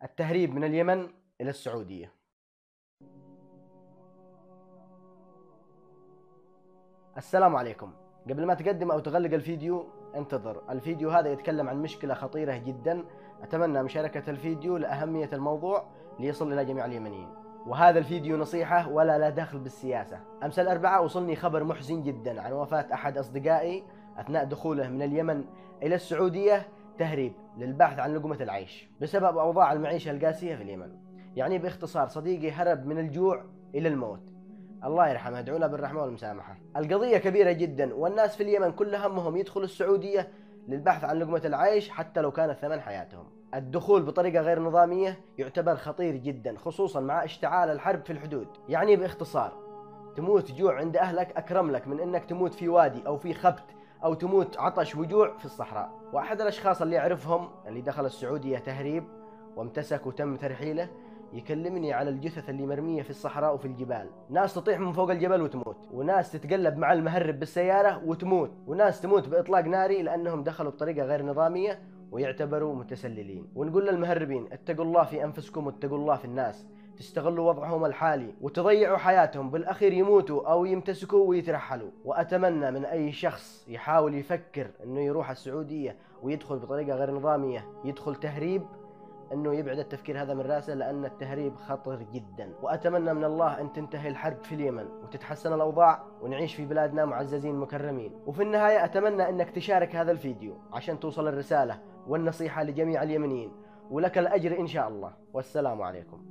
التهريب من اليمن إلى السعودية. السلام عليكم. قبل ما تقدم أو تغلق الفيديو انتظر. الفيديو هذا يتكلم عن مشكلة خطيرة جدا، أتمنى مشاركة الفيديو لأهمية الموضوع ليصل إلى جميع اليمنيين. وهذا الفيديو نصيحة ولا لا دخل بالسياسة. أمس الأربعاء وصلني خبر محزن جدا عن وفاة أحد أصدقائي أثناء دخوله من اليمن إلى السعودية تهريب للبحث عن لقمة العيش بسبب أوضاع المعيشة القاسية في اليمن. يعني باختصار صديقي هرب من الجوع إلى الموت، الله يرحمه، ادعوا له بالرحمة والمسامحة. القضية كبيرة جدا، والناس في اليمن كل همهم يدخلوا السعودية للبحث عن لقمة العيش حتى لو كانت ثمن حياتهم. الدخول بطريقة غير نظامية يعتبر خطير جدا، خصوصا مع اشتعال الحرب في الحدود. يعني باختصار تموت جوع عند أهلك أكرم لك من أنك تموت في وادي أو في خبت أو تموت عطش وجوع في الصحراء. وأحد الأشخاص اللي أعرفهم اللي دخل السعودية تهريب وامتسك وتم ترحيله يكلمني على الجثث اللي مرمية في الصحراء وفي الجبال. ناس تطيح من فوق الجبل وتموت، وناس تتقلب مع المهرب بالسيارة وتموت، وناس تموت بإطلاق ناري لأنهم دخلوا بطريقة غير نظامية ويعتبروا متسللين. ونقول للمهربين اتقوا الله في أنفسكم واتقوا الله في الناس، تستغلوا وضعهم الحالي وتضيعوا حياتهم، بالأخير يموتوا أو يمتسكوا ويترحلوا. وأتمنى من أي شخص يحاول يفكر أنه يروح السعودية ويدخل بطريقة غير نظامية، يدخل تهريب، انه يبعد التفكير هذا من راسه، لان التهريب خطر جدا. واتمنى من الله ان تنتهي الحرب في اليمن وتتحسن الاوضاع ونعيش في بلادنا معززين مكرمين. وفي النهاية اتمنى انك تشارك هذا الفيديو عشان توصل الرسالة والنصيحة لجميع اليمنيين، ولك الاجر ان شاء الله. والسلام عليكم.